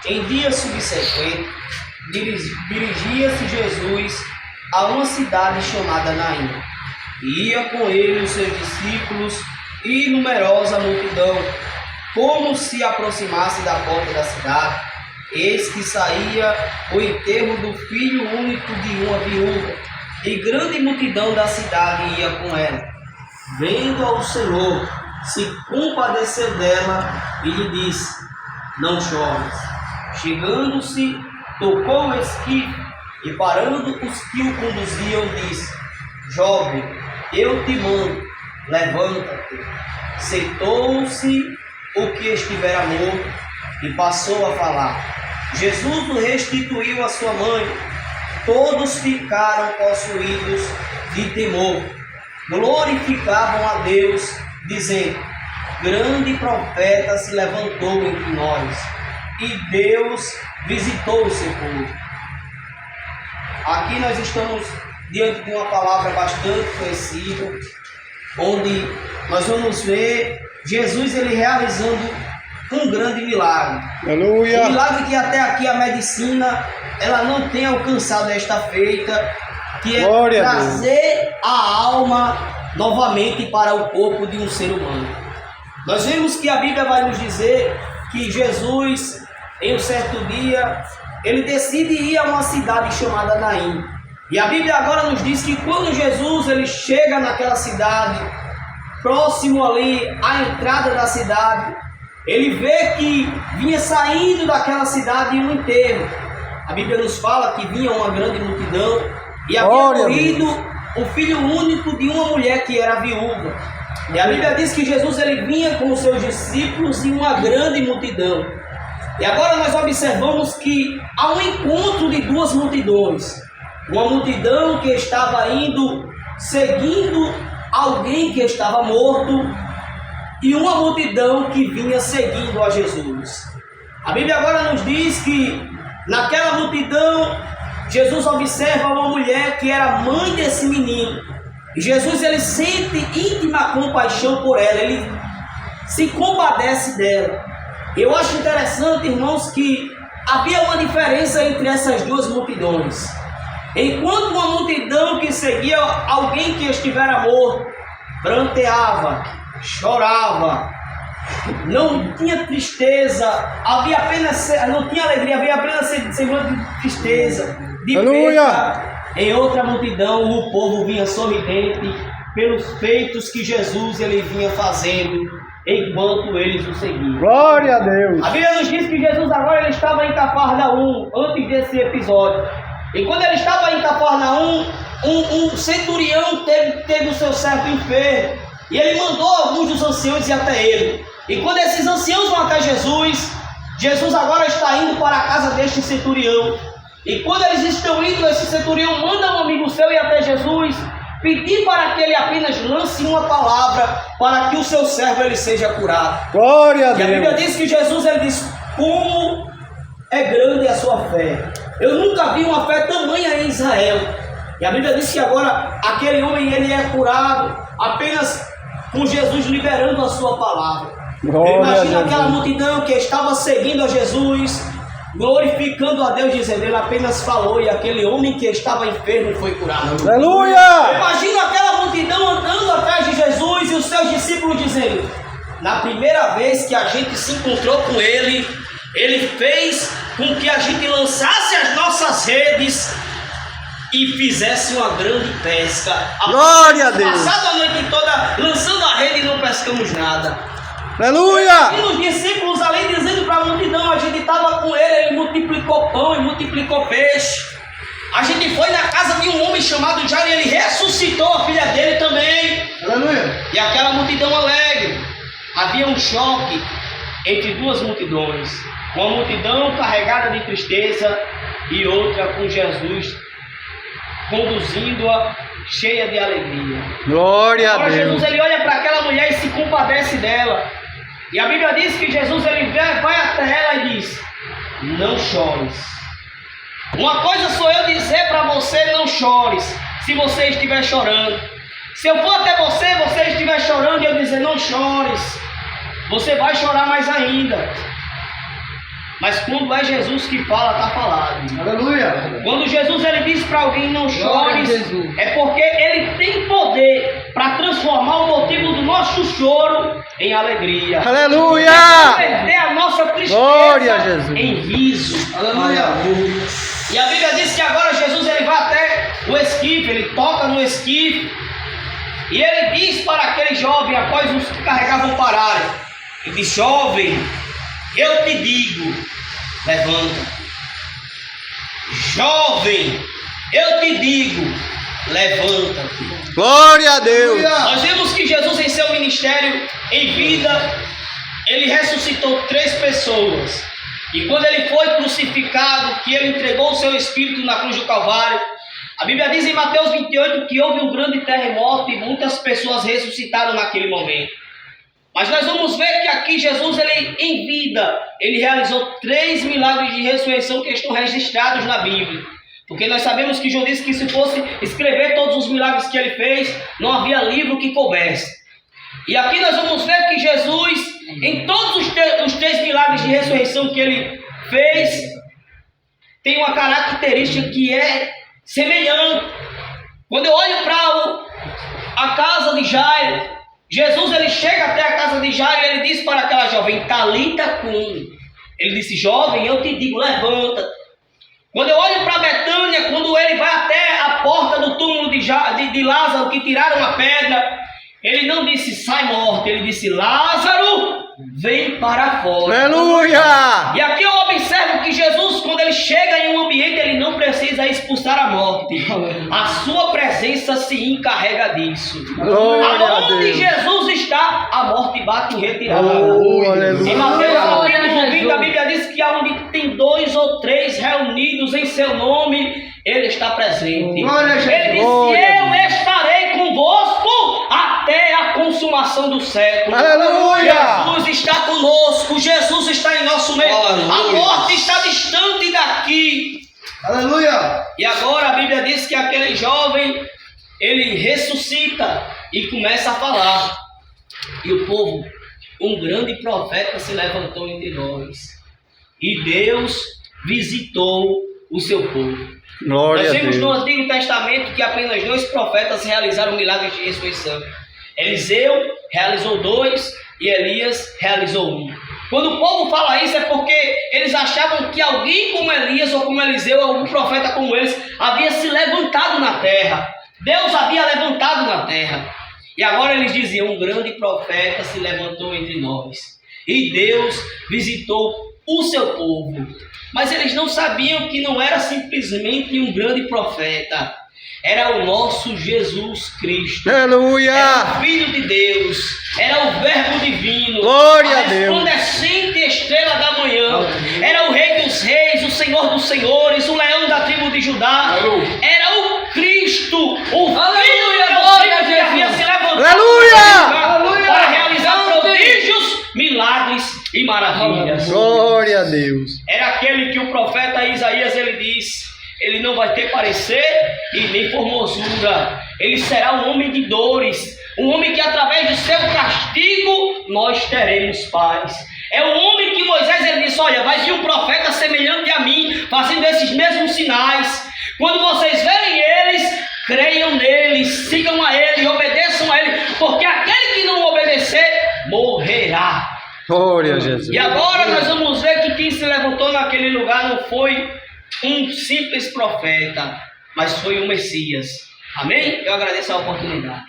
Em dia subsequente, dirigia-se Jesus a uma cidade chamada Naim. Ia com ele os seus discípulos e numerosa multidão. Como se aproximasse da porta da cidade, eis que saía o enterro do filho único de uma viúva, e grande multidão da cidade ia com ela. Vendo-a o Senhor, se compadeceu dela e lhe disse: não chores. Chegando-se, tocou o esquife e, parando os que o conduziam, disse: jovem, eu te mando, levanta-te. Sentou-se o que estivera morto e passou a falar. Jesus o restituiu à sua mãe. Todos ficaram possuídos de temor. Glorificavam a Deus, dizendo: grande profeta se levantou entre nós, e Deus visitou o seu povo. Aqui nós estamos diante de uma palavra bastante conhecida, onde nós vamos ver Jesus ele realizando um grande milagre. Aleluia. Um milagre que até aqui a medicina ela não tem alcançado esta feita, que é Glória trazer a alma novamente para o corpo de um ser humano. Nós vemos que a Bíblia vai nos dizer que Jesus, em um certo dia, ele decide ir a uma cidade chamada Naim. E a Bíblia agora nos diz que quando Jesus ele chega naquela cidade, próximo ali à entrada da cidade, ele vê que vinha saindo daquela cidade um enterro. A Bíblia nos fala que vinha uma grande multidão e havia morrido o filho único de uma mulher que era viúva. E a Bíblia diz que Jesus ele vinha com os seus discípulos e uma grande multidão. E agora nós observamos que há um encontro de duas multidões. Uma multidão que estava indo seguindo alguém que estava morto e uma multidão que vinha seguindo a Jesus. A Bíblia agora nos diz que naquela multidão Jesus observa uma mulher que era mãe desse menino. E Jesus ele sente íntima compaixão por ela, ele se compadece dela. Eu acho interessante, irmãos, que havia uma diferença entre essas duas multidões. Enquanto uma multidão que seguia alguém que estivera morto, pranteava, chorava, não tinha tristeza, havia apenas, não tinha alegria, havia apenas semblante de tristeza, de perda. Em outra multidão, o povo vinha sorridente pelos feitos que Jesus ele vinha fazendo enquanto eles o seguiam. Glória a Deus. A Bíblia nos diz que Jesus agora ele estava em Cafarnaum antes desse episódio. E quando ele estava em Cafarnaum, um centurião teve o seu servo enfermo. E ele mandou alguns dos anciãos ir até ele. E quando esses anciãos vão até Jesus, Jesus agora está indo para a casa deste centurião. E quando eles estão indo, esse centurião manda um amigo seu ir até Jesus, pedir para que ele apenas lance uma palavra para que o seu servo ele seja curado. Glória a Deus. E a Bíblia diz que Jesus ele diz: como é grande a sua fé. Eu nunca vi uma fé tamanha em Israel. E a Bíblia diz que agora aquele homem ele é curado apenas com Jesus liberando a sua palavra. Imagina aquela multidão que estava seguindo a Jesus, glorificando a Deus, dizendo: ele apenas falou e aquele homem que estava enfermo foi curado. Aleluia! Imagina aquela multidão andando atrás de Jesus e os seus discípulos dizendo: na primeira vez que a gente se encontrou com ele, ele fez com que a gente lançasse as nossas redes e fizesse uma grande pesca. Glória a Deus! Passado a noite toda lançando a rede e não pescamos nada. Aleluia! E os discípulos, além dizendo para a multidão, a gente estava com ele multiplicou pão e multiplicou peixe. A gente foi na casa de um homem chamado Jairo e ele ressuscitou a filha dele também. Aleluia! E aquela multidão alegre. Havia um choque entre duas multidões. Uma multidão carregada de tristeza e outra com Jesus conduzindo-a cheia de alegria. Glória a Agora Deus. Jesus ele olha para aquela mulher e se compadece dela. E a Bíblia diz que Jesus ele vai até ela e diz: não chores. Uma coisa sou eu dizer para você: não chores, se você estiver chorando. Se eu for até você estiver chorando e eu dizer: não chores, você vai chorar mais ainda. Mas quando é Jesus que fala, está falado. Aleluia. Quando Jesus ele diz para alguém não Glória a chores, Jesus. é porque ele tem poder para transformar o motivo do nosso choro em alegria. Aleluia. Converter a nossa tristeza Glória a Jesus. em riso. Aleluia. E a Bíblia diz que agora Jesus ele vai até o esquife, ele toca no esquife e ele diz para aquele jovem, após os que carregavam pararem, ele diz: jovem, eu te digo, levanta. Jovem, eu te digo, levanta-te. Glória a Deus. Nós vemos que Jesus em seu ministério, em vida, ele ressuscitou 3 pessoas. E quando ele foi crucificado, que ele entregou o seu espírito na cruz do Calvário, a Bíblia diz em Mateus 28 que houve um grande terremoto e muitas pessoas ressuscitaram naquele momento. Mas nós vamos ver que aqui Jesus, ele em vida, ele realizou 3 milagres de ressurreição que estão registrados na Bíblia. Porque nós sabemos que João disse que se fosse escrever todos os milagres que ele fez, não havia livro que coubesse. E aqui nós vamos ver que Jesus, em todos os 3 milagres de ressurreição que ele fez, tem uma característica que é semelhante. Quando eu olho para a casa de Jairo, Jesus ele chega até a casa de Jairo e ele diz para aquela jovem: Talita cum. Ele disse: jovem, eu te digo, levanta. Quando eu olho para Betânia, quando ele vai até a porta do túmulo de Lázaro, que tiraram a pedra, ele não disse sai morto, ele disse Lázaro, vem para fora. Aleluia. E aqui eu observo que Jesus, quando ele chega em um ambiente, ele não precisa expulsar a morte. A sua presença se encarrega disso. Glória a Aonde Deus. Jesus está, a morte bate em retirada. Oh, aleluia. Em Mateus capítulo 20, a Bíblia diz que aonde tem 2 ou 3 reunidos em seu nome, ele está presente. Glória a Jesus. Ele disse: Glória. eu estarei convosco até a consumação do século. Aleluia. Jesus está conosco, Jesus está em nosso meio. Aleluia. A morte está distante daqui. Aleluia. E agora a Bíblia diz que aquele jovem, ele ressuscita e começa a falar. E o povo, um grande profeta se levantou entre nós. E Deus visitou o seu povo. Glória Nós a vemos Deus. no Antigo Testamento que apenas 2 profetas realizaram milagres de ressurreição. Eliseu realizou 2 e Elias realizou 1. Quando o povo fala isso é porque eles achavam que alguém como Elias ou como Eliseu ou algum profeta como eles havia se levantado na terra. Deus havia levantado na terra. E agora eles diziam: um grande profeta se levantou entre nós. E Deus visitou o seu povo. Mas eles não sabiam que não era simplesmente um grande profeta. Era o nosso Jesus Cristo. Aleluia. Era o Filho de Deus. Era o Verbo Divino. Glória a Deus. Resplandecente estrela da manhã. Era o Rei dos Reis, o Senhor dos Senhores, o Leão da tribo de Judá. Era o Cristo, o Filho de Deus que havia se levantado Aleluia. para realizar prodígios, milagres e maravilhas. Glória a Deus. Era aquele que o profeta Isaías ele diz: ele não vai ter parecer e nem formosura. Ele será um homem de dores, um homem que através do seu castigo nós teremos paz. É o homem que Moisés ele disse: olha, vai vir um profeta semelhante a mim, fazendo esses mesmos sinais. Quando vocês verem eles, creiam neles, sigam a ele, obedeçam a ele, porque aquele que não obedecer morrerá. Glória a Jesus. E agora nós vamos ver que quem se levantou naquele lugar não foi um simples profeta, mas foi o Messias. Amém? Eu agradeço a oportunidade.